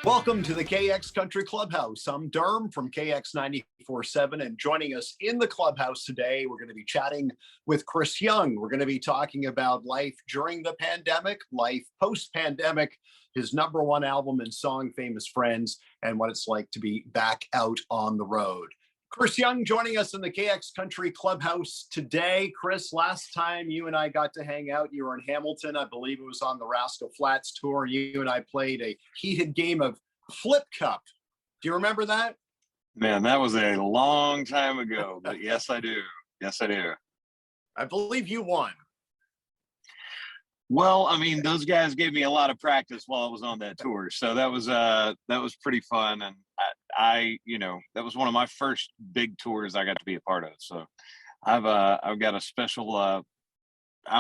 Welcome to the KX Country Clubhouse. I'm Derm from KX 94.7, and joining us in the clubhouse today, we're going to be chatting with Chris Young. We're going to be talking about life during the pandemic, life post-pandemic, his number one album and song, Famous Friends, and what it's like to be back out on the road. Chris Young joining us in the KX Country Clubhouse today. Chris, last time you and I got to hang out, you were in Hamilton. I believe it was on the Rascal Flats tour. You and I played a heated game of Flip Cup. Do you remember that? Man, that was a long time ago, but yes, I do. Yes, I do. I believe you won. Well, I mean, those guys gave me a lot of practice while I was on that tour, so that was pretty fun, and I that was one of my first big tours I got to be a part of. So I've got a special I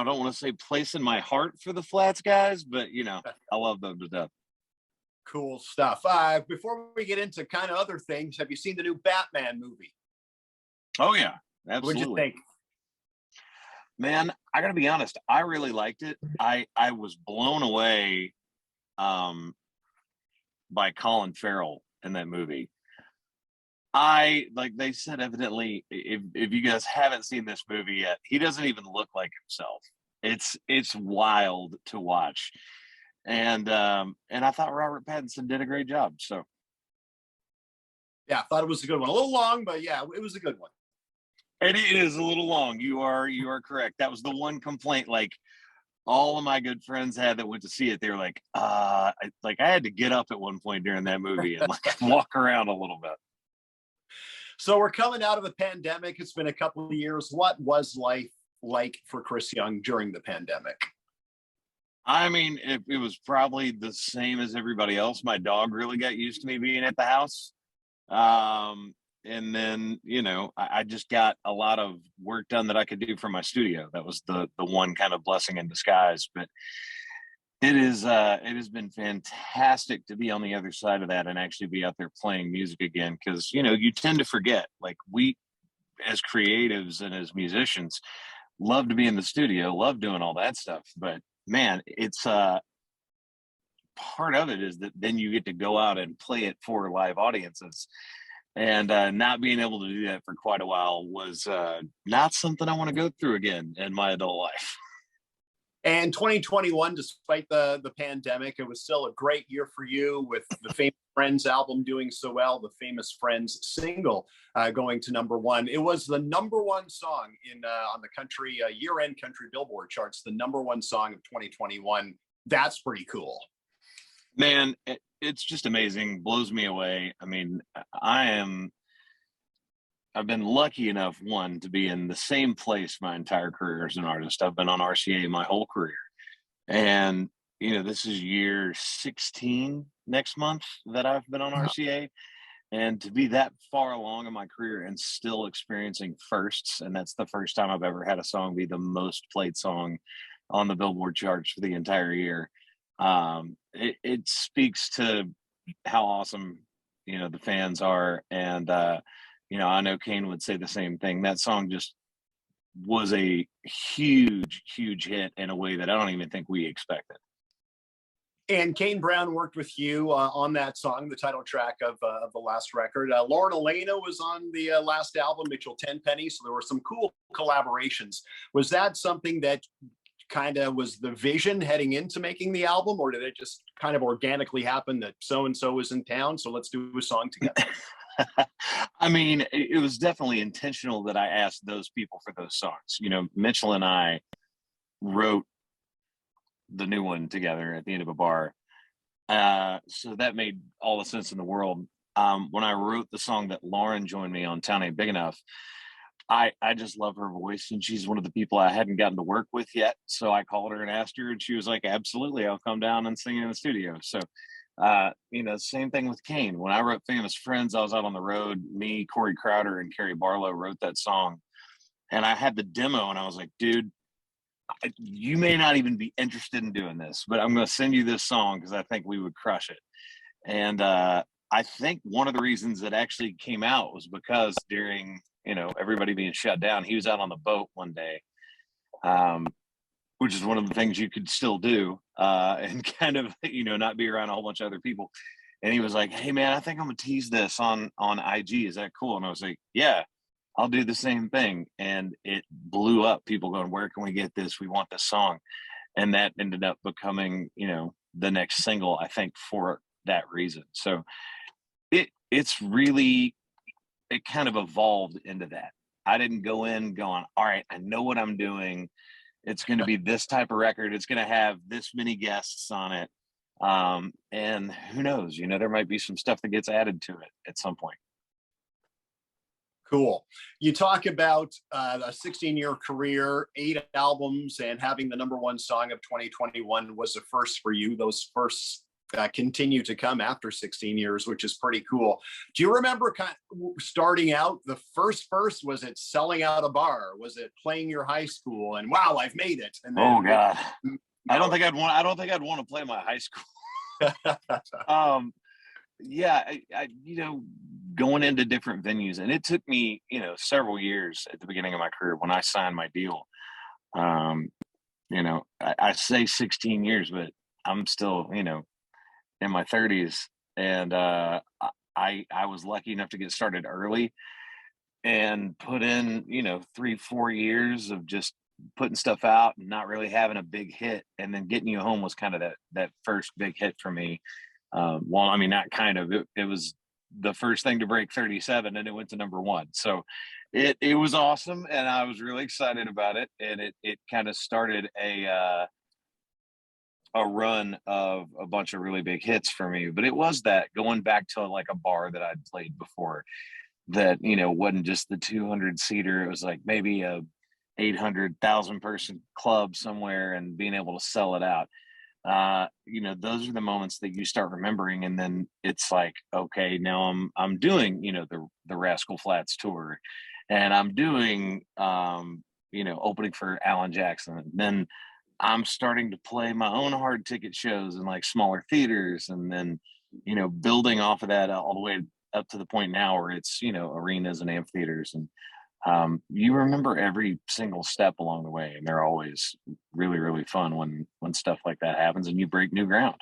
don't want to say place in my heart for the Flats guys, but I love them to death. Cool stuff. Before we get into kind of other things, have you seen the new Batman movie? Oh yeah, absolutely. What'd you think? Man, I gotta be honest, I really liked it. I was blown away by Colin Farrell in that movie. Like they said, evidently, if you guys haven't seen this movie yet, he doesn't even look like himself. It's wild to watch. And I thought Robert Pattinson did a great job. So yeah, I thought it was a good one. A little long, but yeah, it was a good one. It is a little long. You are correct. That was the one complaint. Like all of my good friends had that went to see it. They were like, I had to get up at one point during that movie and like walk around a little bit. So we're coming out of a pandemic. It's been a couple of years. What was life like for Chris Young during the pandemic? I mean, it was probably the same as everybody else. My dog really got used to me being at the house. And then, I just got a lot of work done that I could do for my studio. That was the one kind of blessing in disguise. But it has been fantastic to be on the other side of that and actually be out there playing music again. Because, you tend to forget, like we as creatives and as musicians love to be in the studio, love doing all that stuff. But man, it's part of it is that then you get to go out and play it for live audiences. And not being able to do that for quite a while was not something I want to go through again in my adult life. And 2021, despite the pandemic, it was still a great year for you with the Famous Friends album doing so well, the Famous Friends single going to number one. It was the number one song on the country year-end country Billboard charts, the number one song of 2021. That's pretty cool. Man, it's just amazing. Blows me away. I mean, I've been lucky enough, one, to be in the same place my entire career as an artist. I've been on RCA my whole career. And, this is year 16 next month that I've been on RCA. And to be that far along in my career and still experiencing firsts, and that's the first time I've ever had a song be the most played song on the Billboard charts for the entire year. It speaks to how awesome, the fans are. And, I know Kane would say the same thing. That song just was a huge, huge hit in a way that I don't even think we expected. And Kane Brown worked with you on that song, the title track of the last record. Lauren Elena was on the last album, Mitchell Tenpenny. So there were some cool collaborations. Was that something that kind of was the vision heading into making the album, or did it just kind of organically happen that so-and-so was in town, so let's do a song together? I mean, it was definitely intentional that I asked those people for those songs. Mitchell and I wrote the new one together at the end of a bar. So that made all the sense in the world. When I wrote the song that Lauren joined me on, Town Ain't Big Enough, I just love her voice, and she's one of the people I hadn't gotten to work with yet. So I called her and asked her, and she was like, absolutely, I'll come down and sing in the studio. So, same thing with Kane. When I wrote Famous Friends, I was out on the road. Me, Corey Crowder, and Carrie Barlow wrote that song. And I had the demo, and I was like, dude, you may not even be interested in doing this, but I'm going to send you this song because I think we would crush it. And I think one of the reasons it actually came out was because during everybody being shut down, he was out on the boat one day, which is one of the things you could still do and kind of, not be around a whole bunch of other people. And he was like, "Hey man, I think I'm gonna tease this on IG. Is that cool?" And I was like, "Yeah, I'll do the same thing." And it blew up. People going, "Where can we get this? We want this song." And that ended up becoming, the next single, I think, for that reason. So it's really, it kind of evolved into that. I didn't go in going, all right, I know what I'm doing. It's going to be this type of record. It's going to have this many guests on it. And who knows, there might be some stuff that gets added to it at some point. Cool. You talk about a 16-year career, 8 albums, and having the #1 song of 2021 was a first for you. Those firsts continue to come after 16 years, which is pretty cool. Do you remember starting out, the first was it selling out a bar? Was it playing your high school and wow, I've made it? And then, oh God, I don't think I'd want to play my high school. Yeah, I going into different venues, and it took me, several years at the beginning of my career when I signed my deal. I say 16 years, but I'm still, in my 30s, and I was lucky enough to get started early and put in 3-4 years of just putting stuff out and not really having a big hit, and then Getting You Home was kind of that first big hit for me. Well, I mean, not kind of, it was the first thing to break 37, and it went to #1. So it was awesome, and I was really excited about it, and it kind of started a run of a bunch of really big hits for me. But it was that going back to like a bar that I'd played before that, wasn't just the 200-seater. It was like maybe a 800,000 person club somewhere, and being able to sell it out. Those are the moments that you start remembering, and then it's like, okay, now I'm doing, the Rascal Flatts tour, and I'm doing, opening for Alan Jackson. And then I'm starting to play my own hard ticket shows in like smaller theaters, and then, building off of that all the way up to the point now where it's, arenas and amphitheaters. And you remember every single step along the way, and they're always really, really fun when stuff like that happens and you break new ground.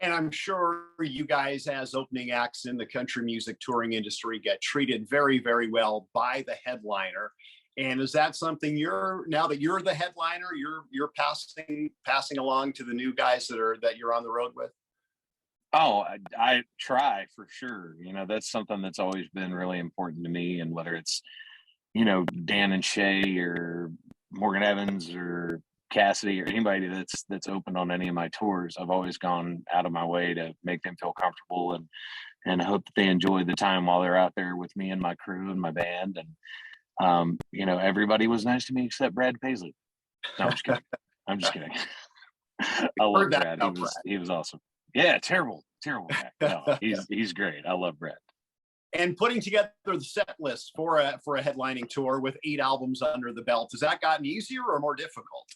And I'm sure you guys, as opening acts in the country music touring industry, get treated very, very well by the headliner. And is that something now that you're the headliner, you're passing along to the new guys that you're on the road with? Oh, I try for sure. That's something that's always been really important to me. And whether it's, Dan and Shay or Morgan Evans or Cassidy or anybody that's opened on any of my tours, I've always gone out of my way to make them feel comfortable and hope that they enjoy the time while they're out there with me and my crew and my band. And everybody was nice to me except Brad Paisley. No, I'm just kidding. I love Brad. He was awesome. Yeah, terrible guy. No, he's great. I love Brad. And putting together the set list for a headlining tour with 8 albums under the belt, has that gotten easier or more difficult?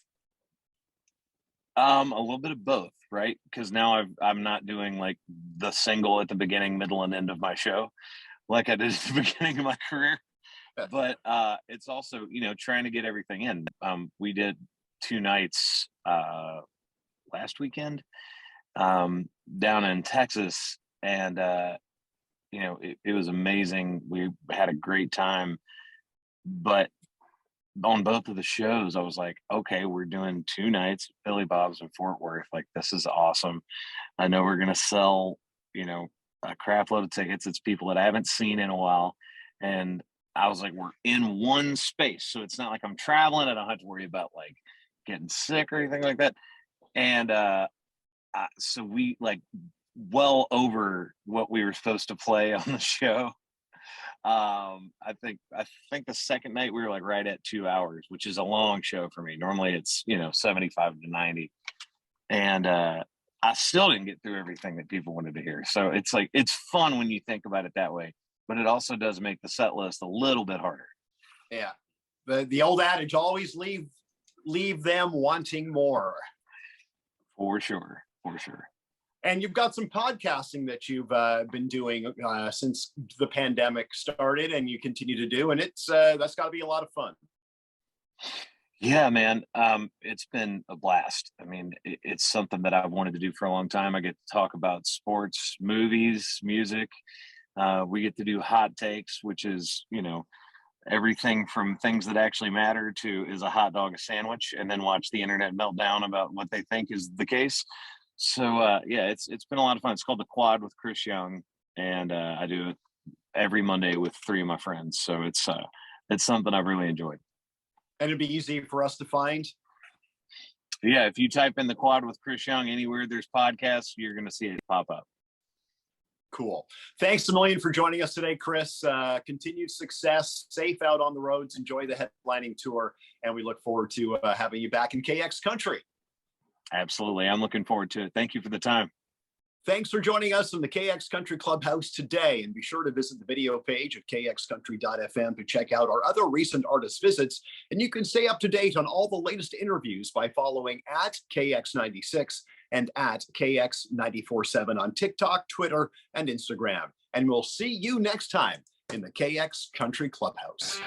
A little bit of both, right? Because now I'm not doing like the single at the beginning, middle, and end of my show like I did at the beginning of my career. But it's also, trying to get everything in. We did 2 nights last weekend down in Texas, and it was amazing. We had a great time, but on both of the shows, I was like, okay, we're doing 2 nights, Billy Bob's in Fort Worth. Like, this is awesome. I know we're going to sell, a crap load of tickets. It's people that I haven't seen in a while. And I was like, we're in one space. So it's not like I'm traveling. I don't have to worry about like getting sick or anything like that. And so we like well over what we were supposed to play on the show. I think the second night we were like right at 2 hours, which is a long show for me. Normally it's 75 to 90, and I still didn't get through everything that people wanted to hear. So it's like, it's fun when you think about it that way, but it also does make the set list a little bit harder. Yeah, the old adage, always leave them wanting more. For sure. And you've got some podcasting that you've been doing since the pandemic started, and you continue to do, and it's that's got to be a lot of fun. Yeah, man. It's been a blast. I mean, it's something that I've wanted to do for a long time. I get to talk about sports, movies, music. We get to do hot takes, which is, everything from things that actually matter to is a hot dog a sandwich, and then watch the internet melt down about what they think is the case. So yeah, it's been a lot of fun. It's called The Quad with Chris Young, and I do it every Monday with three of my friends. So it's something I've really enjoyed. And it'd be easy for us to find. Yeah, if you type in The Quad with Chris Young anywhere there's podcasts, you're going to see it pop up. Cool. Thanks a million for joining us today, Chris. Continued success, safe out on the roads, enjoy the headlining tour, and we look forward to having you back in KX Country. Absolutely. I'm looking forward to it. Thank you for the time. Thanks for joining us in the KX Country Clubhouse today, and be sure to visit the video page at kxcountry.fm to check out our other recent artist visits, and you can stay up to date on all the latest interviews by following at KX96 and at KX947 on TikTok, Twitter, and Instagram. And we'll see you next time in the KX Country Clubhouse.